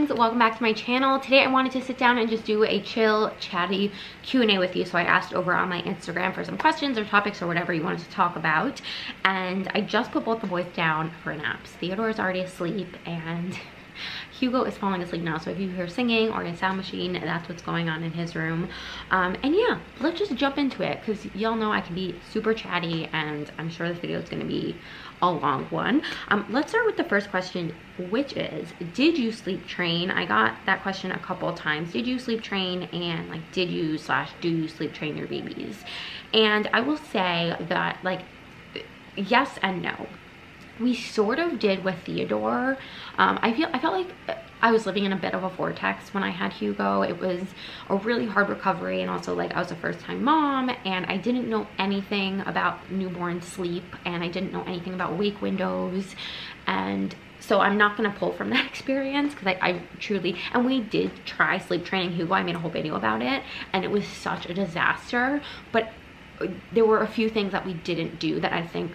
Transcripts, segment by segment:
friends, welcome back to my channel. Today I wanted to sit down and just do a chill, chatty Q&A with you. So I asked over on my Instagram for some questions or topics or whatever you wanted to talk about. And I just put both the boys down for naps. Theodore is already asleep and Hugo is falling asleep now. So if you hear singing or a sound machine, that's what's going on in his room. And yeah, let's just jump into it because y'all know I can be super chatty and I'm sure this video is going to be a long one. Let's start with the first question, which is, did you sleep train? I got that question a couple of times. Did you sleep train, and like, did you / do you sleep train your babies? And I will say that, like, yes and no. We sort of did with Theodore. I felt like I was living in a bit of a vortex when I had Hugo. It was a really hard recovery, and also like I was a first-time mom and I didn't know anything about newborn sleep and I didn't know anything about wake windows, and so I'm not gonna pull from that experience because I truly, and we did try sleep training Hugo. I made a whole video about it and it was such a disaster, but there were a few things that we didn't do that I think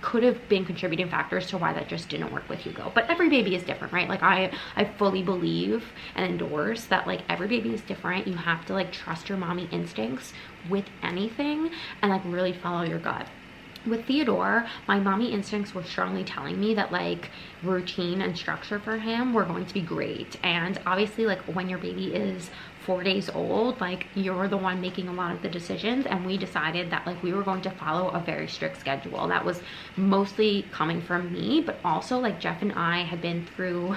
could have been contributing factors to why that just didn't work with Hugo. But every baby is different, right? Like I fully believe and endorse that like every baby is different. You have to like trust your mommy instincts with anything and like really follow your gut. With Theodore, my mommy instincts were strongly telling me that like routine and structure for him were going to be great. And obviously like when your baby is 4 days old, like you're the one making a lot of the decisions, and we decided that like we were going to follow a very strict schedule. That was mostly coming from me, but also like Jeff and I had been through,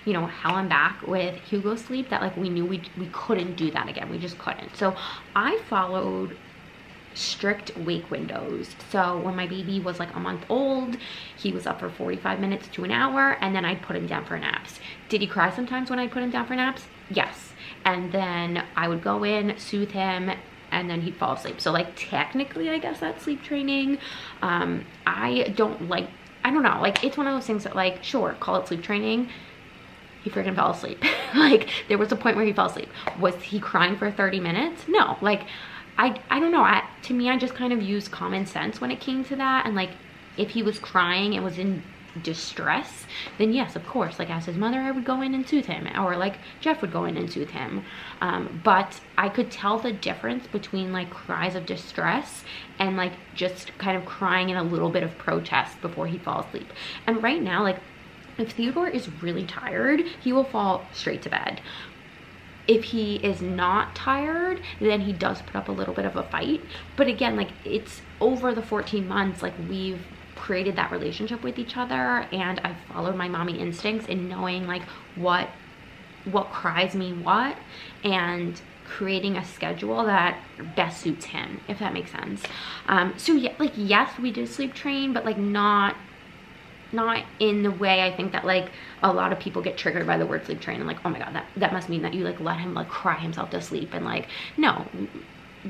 you know, hell and back with Hugo sleep that like we knew we couldn't do that again. We just couldn't. So I followed strict wake windows. So when my baby was like a month old, he was up for 45 minutes to an hour, and then I'd put him down for naps. Did he cry sometimes when I put him down for naps? Yes. And then I would go in, soothe him, and then he'd fall asleep. So like technically I guess that's sleep training. I don't know, like it's one of those things that like, sure, call it sleep training. He freaking fell asleep. Like there was a point where he fell asleep. Was he crying for 30 minutes? No. Like I don't know. To me, I just kind of used common sense when it came to that. And like, if he was crying and was in distress, then yes, of course, like as his mother, I would go in and soothe him, or like Jeff would go in and soothe him. But I could tell the difference between like cries of distress and like just kind of crying in a little bit of protest before he falls asleep. And right now, like if Theodore is really tired, he will fall straight to bed. If he is not tired, then he does put up a little bit of a fight. But again, like it's over the 14 months, like we've created that relationship with each other, and I've followed my mommy instincts in knowing like what cries mean what, and creating a schedule that best suits him, if that makes sense. So yeah, like yes, we did sleep train, but like not in the way I think that like a lot of people get triggered by the word sleep train and like, oh my god, that must mean that you like let him like cry himself to sleep. And like, no,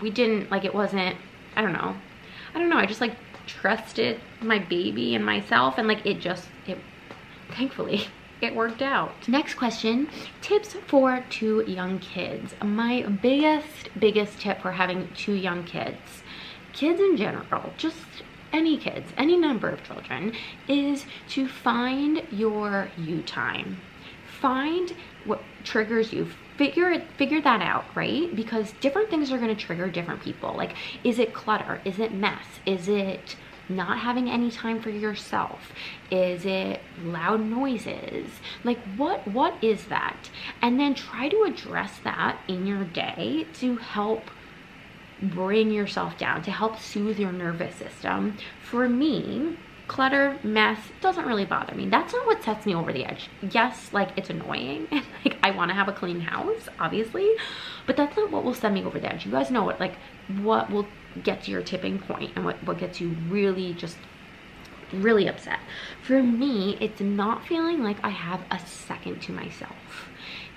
we didn't. Like it wasn't, I don't know, I just like trusted my baby and myself, and like it thankfully it worked out. Next question, tips for 2 young kids. My biggest tip for having 2 young kids in general, just any kids, any number of children, is to find your you time. Find what triggers you. Figure that out, right? Because different things are going to trigger different people. Like, is it clutter? Is it mess? Is it not having any time for yourself? Is it loud noises? Like what is that? And then try to address that in your day to help bring yourself down, to help soothe your nervous system. For me, clutter, mess doesn't really bother me. That's not what sets me over the edge. Yes, like it's annoying and like I want to have a clean house, obviously, but that's not what will send me over the edge. You guys know what will get to your tipping point and what gets you really really upset. For me, it's not feeling like I have a second to myself,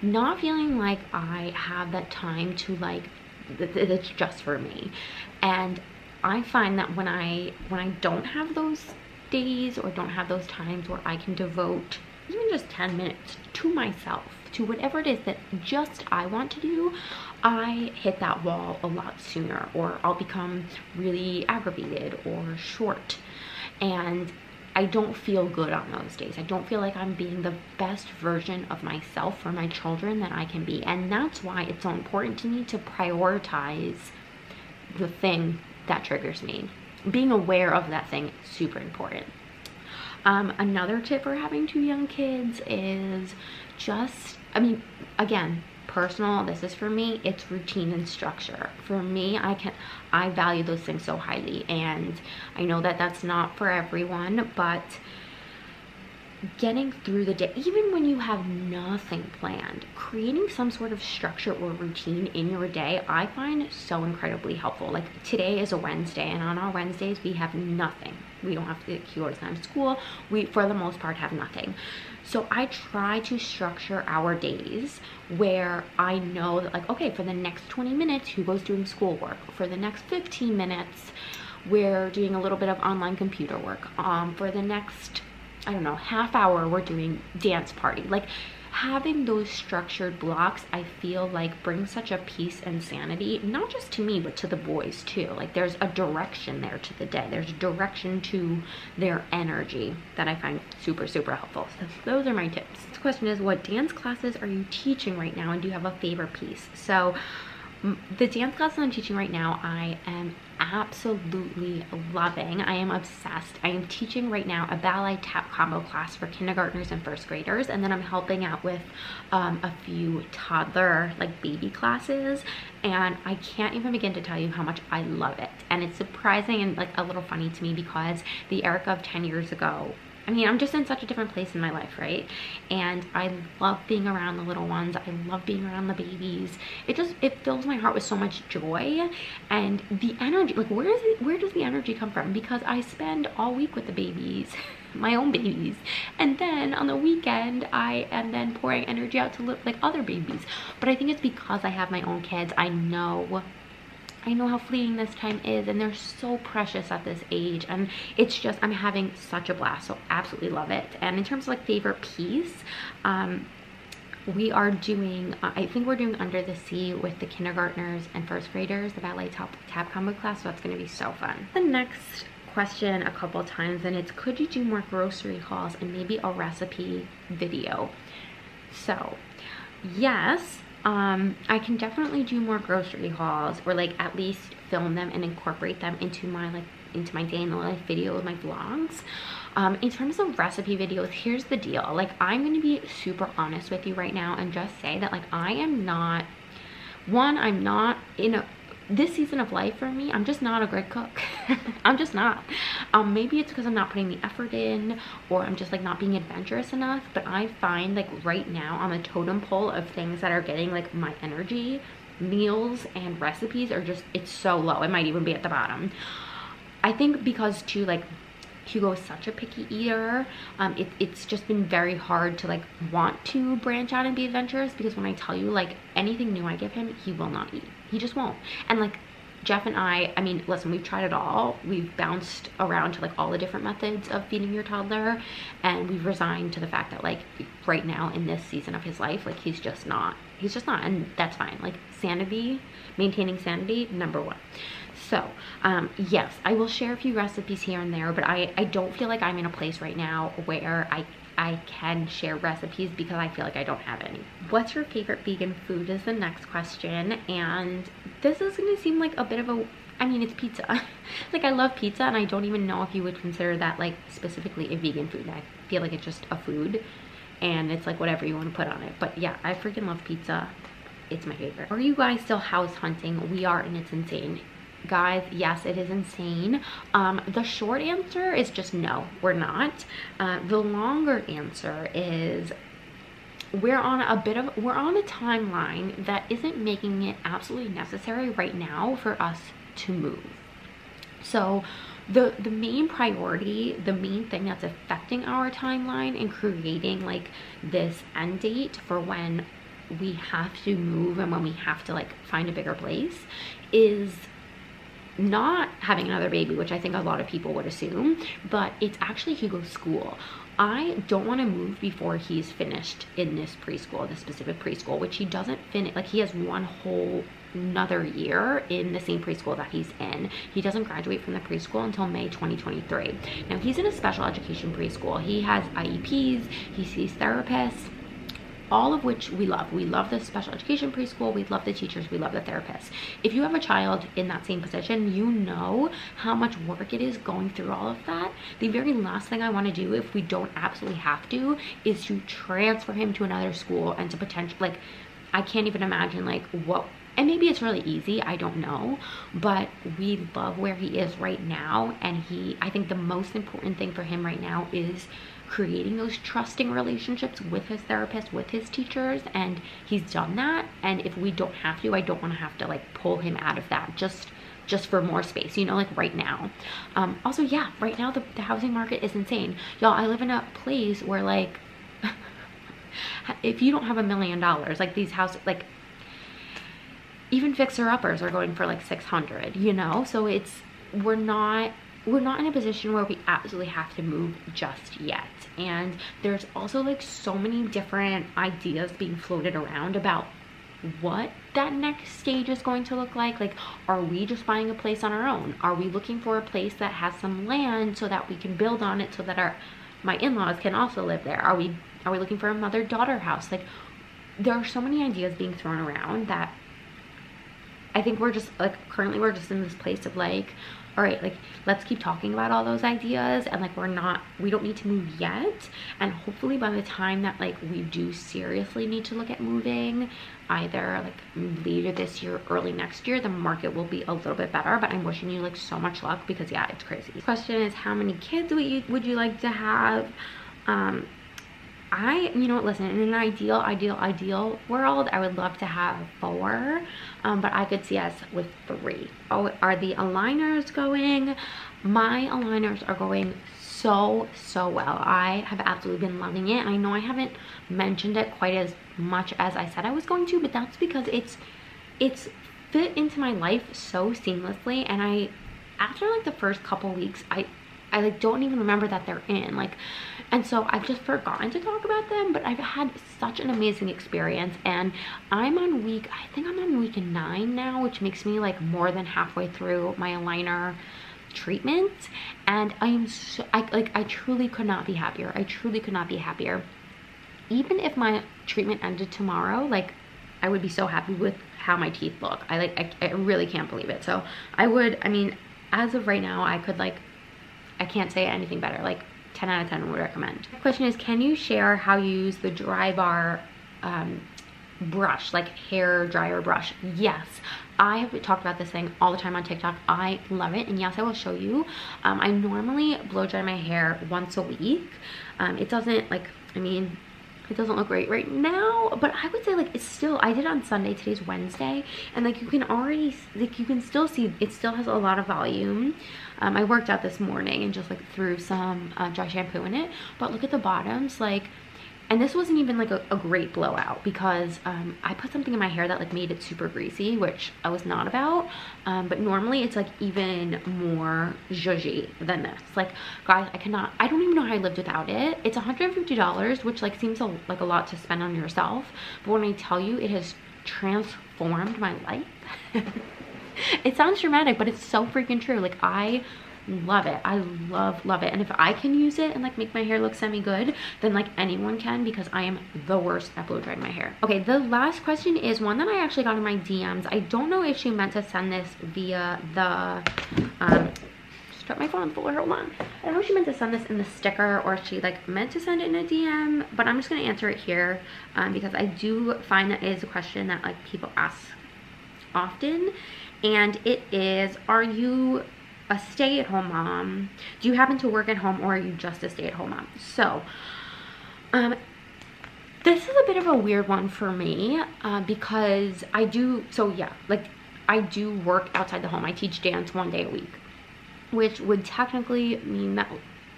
not feeling like I have that time to like that's just for me. And I find that when I don't have those days or don't have those times where I can devote even just 10 minutes to myself, to whatever it is that just I want to do, I hit that wall a lot sooner, or I'll become really aggravated or short. And I don't feel good on those days. I don't feel like I'm being the best version of myself for my children that I can be. And that's why it's so important to me to prioritize the thing that triggers me. Being aware of that thing is super important. Another tip for having 2 young kids is just, I mean, again, personal, this is for me, it's routine and structure. For me, I value those things so highly, and I know that that's not for everyone, but getting through the day, even when you have nothing planned, creating some sort of structure or routine in your day, I find so incredibly helpful. Like today is a Wednesday, and on our Wednesdays we have nothing. We don't have to go to time school. We, for the most part, have nothing. So I try to structure our days where I know that, like, okay, for the next 20 minutes, Hugo's doing schoolwork. For the next 15 minutes, we're doing a little bit of online computer work. For the next, I don't know, half hour, we're doing dance party. Like, having those structured blocks, I feel like brings such a peace and sanity, not just to me, but to the boys too. Like, there's a direction there to the day. There's a direction to their energy that I find super, super helpful. So those are my tips. The question is, what dance classes are you teaching right now, and do you have a favorite piece? So the dance class I'm teaching right now, I am absolutely loving. I am obsessed. I am teaching right now a ballet tap combo class for kindergartners and first graders, and then I'm helping out with a few toddler, like baby classes, and I can't even begin to tell you how much I love it. And it's surprising and like a little funny to me, because the Erica of 10 years ago, I mean, I'm just in such a different place in my life, right? And I love being around the little ones. I love being around the babies. It fills my heart with so much joy, and the energy, like, where does the energy come from? Because I spend all week with the babies, my own babies, and then on the weekend I am then pouring energy out to like other babies. But I think it's because I have my own kids. I know how fleeting this time is, and they're so precious at this age, and it's just, I'm having such a blast. So absolutely love it. And in terms of like favorite piece, we are doing, I think we're doing Under the Sea with the kindergartners and first graders, the ballet tap combo class. So that's going to be so fun. The next question a couple times, and it's, could you do more grocery hauls and maybe a recipe video? So yes, I can definitely do more grocery hauls, or like at least film them and incorporate them into my day in the life video with my vlogs. In terms of recipe videos, here's the deal. Like, I'm going to be super honest with you right now and just say that, like, I'm not in this season of life for me, I'm just not a great cook. I'm just not. Maybe it's because I'm not putting the effort in, or I'm just like not being adventurous enough, but I find like right now on the totem pole of things that are getting like my energy, meals and recipes are just, it's so low. It might even be at the bottom. I think because too, like, Hugo is such a picky eater. It's just been very hard to like want to branch out and be adventurous, because when I tell you, like, anything new I give him, he will not eat. He just won't. And like Jeff and I mean, listen, we've tried it all. We've bounced around to like all the different methods of feeding your toddler, and we've resigned to the fact that like right now in this season of his life, like he's just not, and that's fine. Like, sanity, maintaining sanity, #1. So yes, I will share a few recipes here and there, but I don't feel like I'm in a place right now where I can share recipes, because I feel like I don't have any. What's your favorite vegan food is the next question, and this is going to seem like a bit of a, I mean, it's pizza. Like, I love pizza, and I don't even know if you would consider that like specifically a vegan food. I feel like it's just a food, and it's like whatever you want to put on it. But yeah, I freaking love pizza. It's my favorite. Are you guys still house hunting? We are, and it's insane. Guys, yes, it is insane. The short answer is just no, we're not. The longer answer is we're on a timeline that isn't making it absolutely necessary right now for us to move. So the main priority, the main thing that's affecting our timeline and creating like this end date for when we have to move and when we have to like find a bigger place is not having another baby, which I think a lot of people would assume, but it's actually Hugo's school. I don't want to move before he's finished in this preschool, this specific preschool, which he doesn't finish. Like, he has one whole another year in the same preschool that he's in. He doesn't graduate from the preschool until May 2023. Now, he's in a special education preschool. He has IEPs, he sees therapists, all of which we love. We love the special education preschool, we love the teachers, we love the therapists. If you have a child in that same position, you know how much work it is going through all of that. The very last thing I want to do, if we don't absolutely have to, is to transfer him to another school and to potentially, like, I can't even imagine like what, and maybe it's really easy, I don't know, but we love where he is right now. And I think the most important thing for him right now is creating those trusting relationships with his therapist, with his teachers, and he's done that. And if we don't have to, I don't want to have to like pull him out of that just for more space, you know, like right now. Also, yeah, right now the housing market is insane, y'all. I live in a place where like if you don't have $1 million, like these houses, like even fixer-uppers are going for like 600, you know. So we're not in a position where we absolutely have to move just yet. And there's also like so many different ideas being floated around about what that next stage is going to look like. Like, are we just buying a place on our own? Are we looking for a place that has some land so that we can build on it so that my in-laws can also live there? Are we looking for a mother-daughter house? Like, there are so many ideas being thrown around that I think we're just like, currently we're just in this place of like, all right, like, let's keep talking about all those ideas, and like we don't need to move yet. And hopefully by the time that like we do seriously need to look at moving, either like later this year, early next year, the market will be a little bit better. But I'm wishing you like so much luck, because yeah, it's crazy. The question is, how many kids would you like to have? You know what, listen, in an ideal world, I would love to have 4, but I could see us with 3. Oh, are the aligners going? My aligners are going so well. I have absolutely been loving it. I know I haven't mentioned it quite as much as I said I was going to, but that's because it's fit into my life so seamlessly. And after like the first couple weeks, I like don't even remember that they're in, like, and so I've just forgotten to talk about them. But I've had such an amazing experience, and I think I'm on week 9 now, which makes me like more than halfway through my aligner treatment. And I truly could not be happier. I truly could not be happier. Even if my treatment ended tomorrow, like, I would be so happy with how my teeth look. I really can't believe it. So I mean, as of right now, I can't say anything better. Like, 10 out of 10 would recommend. The question is, can you share how you use the dry bar brush, like hair dryer brush? Yes, I have talked about this thing all the time on TikTok. I love it, and yes, I will show you. I normally blow dry my hair once a week. It doesn't, like, I mean, it doesn't look great right now, but I would say like it's still, I did it on Sunday, today's Wednesday, and like you can already, like, you can still see it still has a lot of volume. I worked out this morning and just like threw some dry shampoo in it, but look at the bottoms, like, and this wasn't even like a great blowout, because I put something in my hair that like made it super greasy, which I was not about, but normally it's like even more zhuzhy than this. Like, guys, I don't even know how I lived without it. It's $150, which like seems like a lot to spend on yourself, but when I tell you, it has transformed my life. It sounds dramatic, but it's so freaking true. Like, I love it. I love it. And if I can use it and like make my hair look semi-good, then like anyone can, because I am the worst at blow drying my hair. Okay, the last question is one that I actually got in my DMs. I don't know if she meant to send this via the just dropped my phone on the floor, hold on. I don't know if she meant to send this in the sticker, or if she like meant to send it in a DM, but I'm just gonna answer it here, because I do find that it is a question that like people ask often. And it is, are you a stay-at-home mom? Do you happen to work at home, or are you just a stay-at-home mom? So this is a bit of a weird one for me, because I do work outside the home. I teach dance 1 day a week, which would technically mean that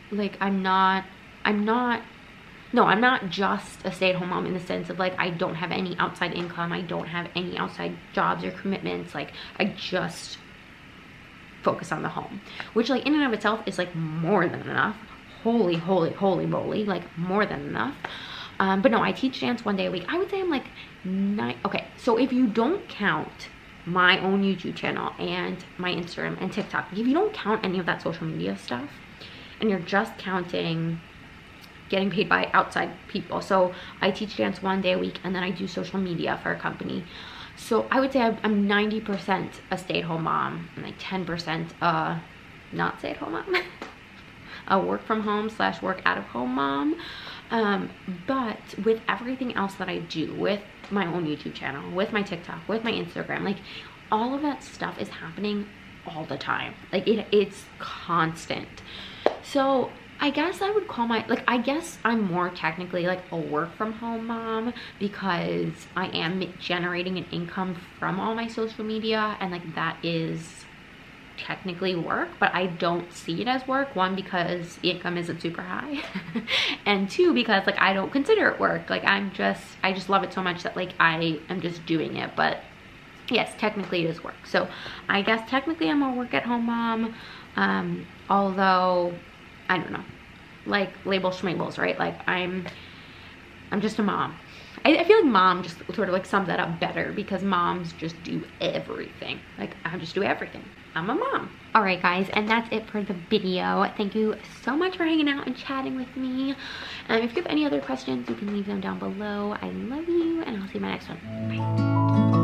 like I'm not just a stay-at-home mom in the sense of like I don't have any outside income, I don't have any outside jobs or commitments. Like, I just focus on the home, which like in and of itself is like more than enough. Holy moly, like more than enough. But no, I teach dance 1 day a week. I would say I'm like 9. Okay, so if you don't count my own YouTube channel and my Instagram and TikTok, if you don't count any of that social media stuff and you're just counting getting paid by outside people, so I teach dance 1 day a week and then I do social media for a company. So I would say I'm 90% a stay-at-home mom and like 10% not stay-at-home mom. A work from home / work out of home mom. But with everything else that I do, with my own YouTube channel, with my TikTok, with my Instagram, like all of that stuff is happening all the time. Like it's constant. So I guess I would call I guess I'm more technically like a work from home mom, because I am generating an income from all my social media, and like that is technically work, but I don't see it as work. 1, because the income isn't super high, and 2, because like I don't consider it work. Like I just love it so much that like I am just doing it. But yes, technically it is work. So I guess technically I'm a work at home mom, although I don't know, like labels schmabels, right? Like I'm just a mom. I feel like mom just sort of like sums that up better, because moms just do everything. Like I just do everything. I'm a mom. All right guys, and that's it for the video. Thank you so much for hanging out and chatting with me. If you have any other questions, you can leave them down below. I love you, and I'll see you in my next one. Bye.